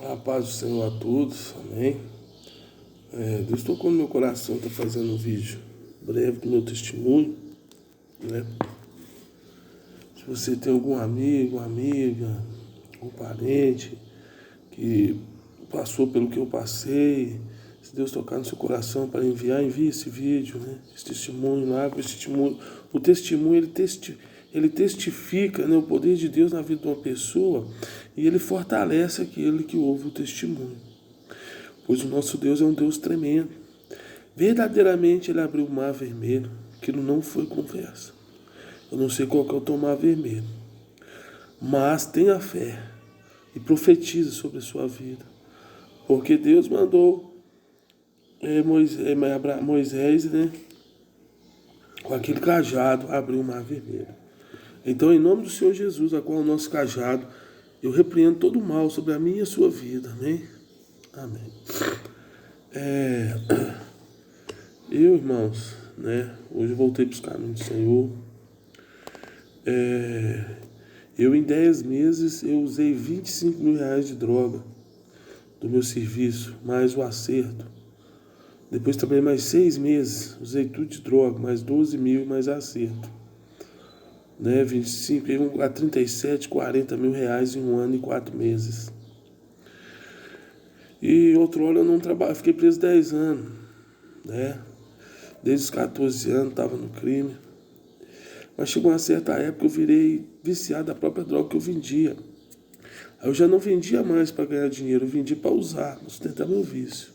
A paz do Senhor a todos, amém. Deus tocou no meu coração, está fazendo um vídeo breve do meu testemunho, né? Se você tem algum amigo, amiga, um parente que passou pelo que eu passei, se Deus tocar no seu coração para envie esse vídeo, né? Esse testemunho lá, o testemunho ele testifica, né, o poder de Deus na vida de uma pessoa e ele fortalece aquele que ouve o testemunho. Pois o nosso Deus é um Deus tremendo. Verdadeiramente ele abriu o mar vermelho. Aquilo não foi conversa. Eu não sei qual que é o teu mar vermelho. Mas tenha fé e profetize sobre a sua vida. Porque Deus mandou Moisés, né, com aquele cajado, abrir o mar vermelho. Então, em nome do Senhor Jesus, a qual é o nosso cajado, eu repreendo todo o mal sobre a minha e a sua vida. Amém? Amém. Eu, irmãos, né, hoje eu voltei para os caminhos do Senhor. Eu, em 10 meses, eu usei 25 mil reais de droga do meu serviço, mais o acerto. Depois trabalhei mais 6 meses, usei tudo de droga, mais 12 mil, mais acerto. Né, 25 a 37, 40 mil reais em 1 ano e 4 meses. E outro ano eu não trabalho, fiquei preso 10 anos, né? Desde os 14 anos estava no crime. Mas chegou uma certa época eu virei viciado da própria droga que eu vendia. Aí eu já não vendia mais para ganhar dinheiro, eu vendia para usar, para sustentar meu vício,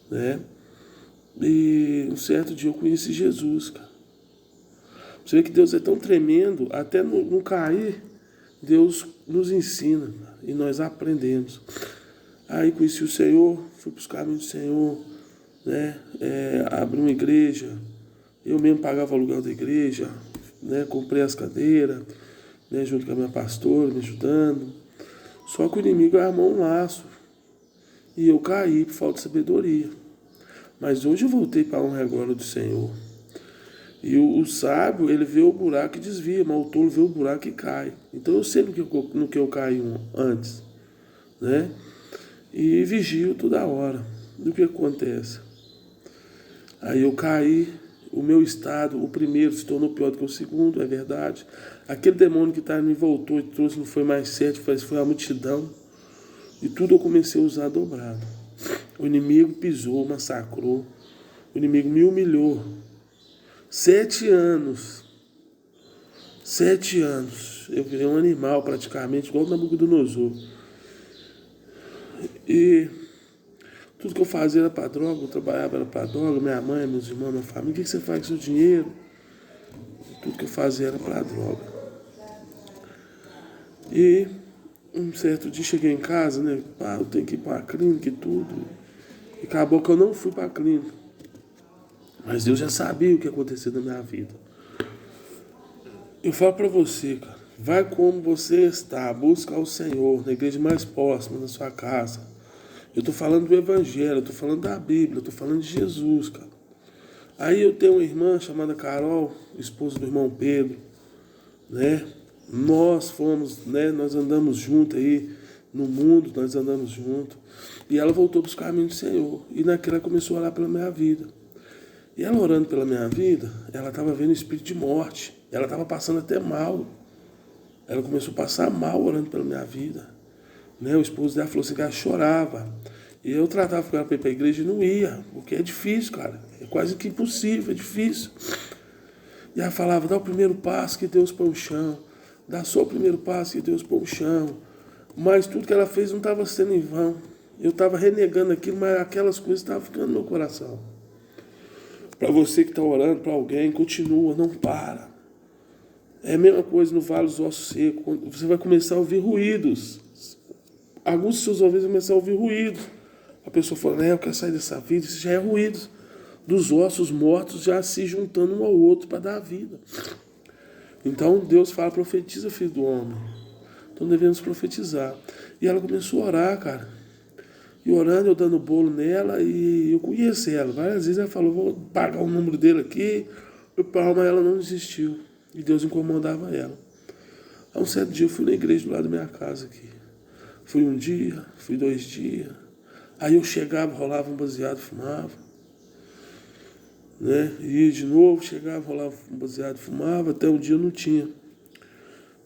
né? E um certo dia eu conheci Jesus, cara. Você vê que Deus é tão tremendo, até no cair, Deus nos ensina, cara, e nós aprendemos. Aí conheci o Senhor, fui para os caminhos do Senhor, né? Abri uma igreja, eu mesmo pagava o aluguel da igreja, né? Comprei as cadeiras, né? Junto com a minha pastora, me ajudando. Só que o inimigo armou um laço e eu caí por falta de sabedoria. Mas hoje eu voltei para a honra e a glória do Senhor. E o sábio, ele vê o buraco e desvia, mas o tolo vê o buraco e cai. Então eu sei no que eu caí antes, né? E vigio toda hora. Do que acontece? Aí eu caí, o meu estado, o primeiro se tornou pior do que o segundo, é verdade. Aquele demônio que me voltou e trouxe não foi mais 7, foi a multidão. E tudo eu comecei a usar dobrado. O inimigo pisou, massacrou. O inimigo me humilhou. 7 anos. 7 anos. Eu virei um animal praticamente, igual o Nabucodonosor. E tudo que eu fazia era para droga, eu trabalhava era para droga, minha mãe, meus irmãos, minha família. O que você faz com seu dinheiro? Tudo que eu fazia era para droga. E um certo dia cheguei em casa, né? Eu tenho que ir para a clínica e tudo. E acabou que eu não fui para a clínica. Mas Deus já sabia o que ia acontecer na minha vida. Eu falo para você, cara, vai como você está, busca o Senhor na igreja mais próxima, na sua casa. Eu estou falando do Evangelho, eu estou falando da Bíblia, eu estou falando de Jesus, cara. Aí eu tenho uma irmã chamada Carol, esposa do irmão Pedro, né? Nós fomos, né? Nós andamos juntos aí no mundo, nós andamos juntos. E ela voltou para os caminhos do Senhor. E naquela ela começou a orar pela minha vida. E ela orando pela minha vida, ela estava vendo o espírito de morte. Ela estava passando até mal. Ela começou a passar mal orando pela minha vida. Né? O esposo dela falou assim que ela chorava. E eu tratava com ela para ir para a igreja e não ia. Porque é difícil, cara. É quase que impossível, é difícil. E ela falava, dá o primeiro passo que Deus põe o chão. Dá só o primeiro passo que Deus põe o chão. Mas tudo que ela fez não estava sendo em vão. Eu estava renegando aquilo, mas aquelas coisas estavam ficando no meu coração. Para você que está orando para alguém, continua, não para. É a mesma coisa no Vale dos Ossos Secos. Você vai começar a ouvir ruídos. Alguns dos seus ouvidos vão começar a ouvir ruídos. A pessoa fala, eu quero sair dessa vida. Isso já é ruído dos ossos mortos já se juntando um ao outro para dar a vida. Então Deus fala, profetiza, filho do homem. Então devemos profetizar. E ela começou a orar, cara. E orando, eu dando bolo nela, e eu conheci ela. Várias vezes ela falou, vou pagar o número dele aqui. Mas ela não desistiu. E Deus incomodava ela. Aí um certo dia eu fui na igreja do lado da minha casa aqui. Fui um dia, fui 2 dias. Aí eu chegava, rolava um baseado, fumava. Né? Ia de novo, chegava, rolava um baseado, fumava. Até um dia eu não tinha.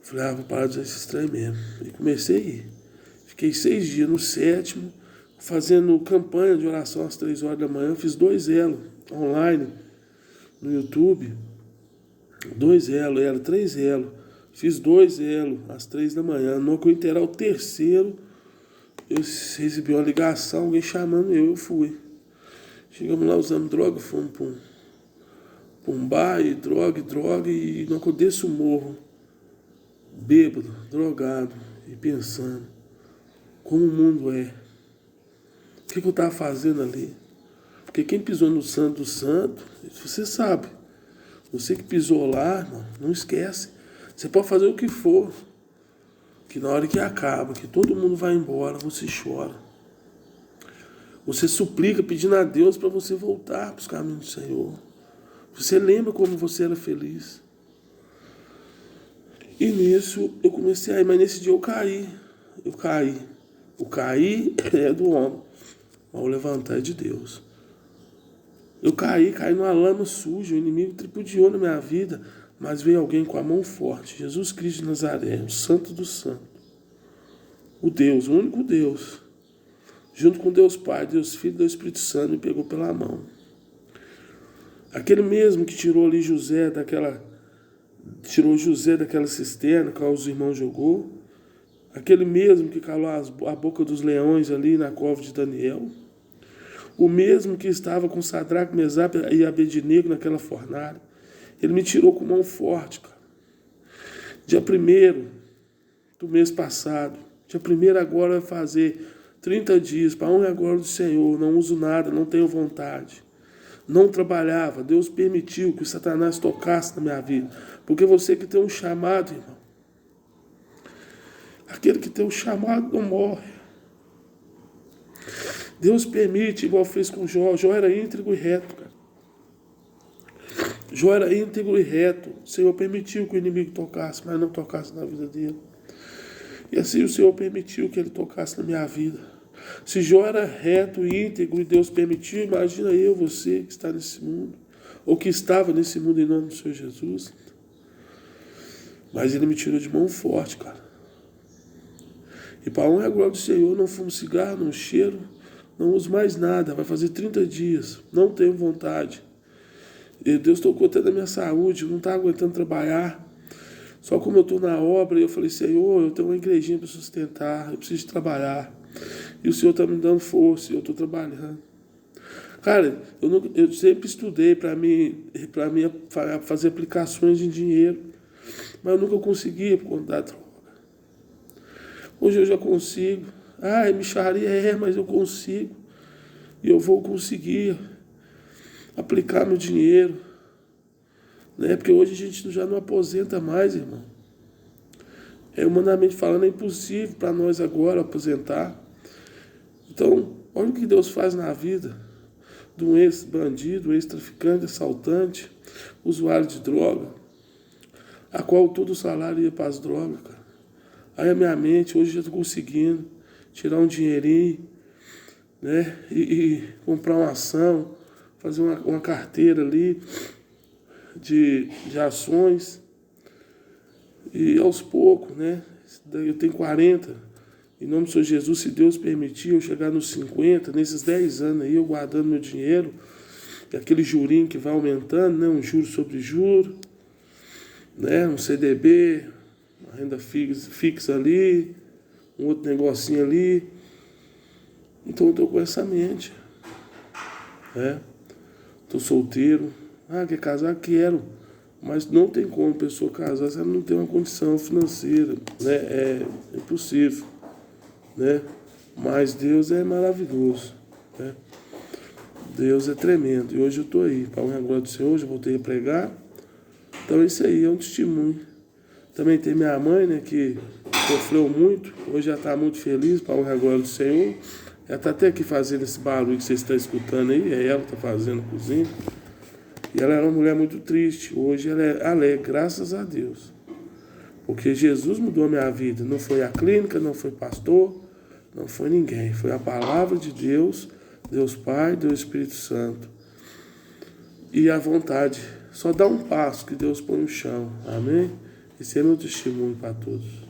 Falei, vou parar de usar esse trem mesmo. E comecei a ir. Fiquei 6 dias. No 7º, fazendo campanha de oração às 3 horas da manhã. Fiz 2 elos online no YouTube. 2 elos, era 3 elos. Fiz 2 elos às 3 da manhã. No que eu inteirar o 3º, eu recebi uma ligação, alguém chamando eu fui. Chegamos lá, usamos droga, fomos para um bar e droga, e não desço o morro, bêbado, drogado, e pensando como o mundo é. O que eu estava fazendo ali? Porque quem pisou no santo do santo, você sabe. Você que pisou lá, irmão, não esquece. Você pode fazer o que for, que na hora que acaba, que todo mundo vai embora, você chora. Você suplica pedindo a Deus para você voltar para os caminhos do Senhor. Você lembra como você era feliz. E nisso eu comecei a ir, mas nesse dia eu caí. O cair é do homem, mas o levantar é de Deus. Eu caí numa lama suja, o inimigo tripudiou na minha vida, mas veio alguém com a mão forte, Jesus Cristo de Nazaré, o Santo do Santo. O Deus, o único Deus, junto com Deus Pai, Deus Filho, Deus Espírito Santo, me pegou pela mão. Aquele mesmo que tirou José daquela cisterna que os irmãos jogou, aquele mesmo que calou a boca dos leões ali na cova de Daniel, o mesmo que estava com Sadraque, Mesaque e Abednego naquela fornalha, ele me tirou com mão forte, cara. Dia 1º do mês passado, dia 1º agora vai fazer 30 dias, para honra e glória do Senhor, não uso nada, não tenho vontade. Não trabalhava, Deus permitiu que o Satanás tocasse na minha vida. Porque você que tem um chamado, irmão, aquele que tem um chamado não morre. Deus permite, igual fez com Jó. Jó era íntegro e reto, cara. Jó era íntegro e reto. O Senhor permitiu que o inimigo tocasse, mas não tocasse na vida dele. E assim o Senhor permitiu que ele tocasse na minha vida. Se Jó era reto e íntegro e Deus permitiu, imagina eu, você que está nesse mundo, ou que estava nesse mundo em nome do Senhor Jesus. Mas ele me tirou de mão forte, cara. E para a honra e a glória do Senhor, não fumo cigarro, não cheiro, não uso mais nada. Vai fazer 30 dias, não tenho vontade. E Deus tocou até da minha saúde, não está aguentando trabalhar. Só como eu estou na obra, eu falei, Senhor, eu tenho uma igrejinha para sustentar, eu preciso trabalhar. E o Senhor está me dando força, eu estou trabalhando. Cara, eu sempre estudei para fazer aplicações de dinheiro, mas eu nunca conseguia por conta da droga. Hoje eu já consigo. É mixaria, mas eu consigo. E eu vou conseguir aplicar meu dinheiro. Né? Porque hoje a gente já não aposenta mais, irmão. Humanamente falando, é impossível para nós agora aposentar. Então, olha o que Deus faz na vida de um ex-bandido, ex-traficante, assaltante, usuário de droga, a qual todo o salário ia para as drogas, cara. Aí a minha mente, hoje eu estou conseguindo tirar um dinheirinho, né? E comprar uma ação, fazer uma carteira ali de ações. E aos poucos, né? Eu tenho 40. Em nome do Senhor Jesus, se Deus permitir eu chegar nos 50, nesses 10 anos aí, eu guardando meu dinheiro, aquele jurinho que vai aumentando, né? Um juro sobre juro, né? Um CDB, uma renda fixa ali, um outro negocinho ali. Então eu estou com essa mente. Né? Estou solteiro. Quer casar? Quero. Mas não tem como a pessoa casar se ela não tem uma condição financeira. Né? É impossível. Né? Mas Deus é maravilhoso. Né? Deus é tremendo. E hoje eu estou aí. Para a honra e glória do Senhor, hoje eu voltei a pregar. Então isso aí é um testemunho. Também tem minha mãe, né, que sofreu muito. Hoje já está muito feliz, para a honra e glória do Senhor. Ela está até aqui fazendo esse barulho que você está escutando aí. É ela que está fazendo a cozinha. E ela era uma mulher muito triste. Hoje ela é alegre, graças a Deus. Porque Jesus mudou a minha vida. Não foi a clínica, não foi pastor. Não foi ninguém, foi a palavra de Deus, Deus Pai, Deus Espírito Santo. E a vontade, só dá um passo que Deus põe no chão. Amém? Esse é meu testemunho para todos.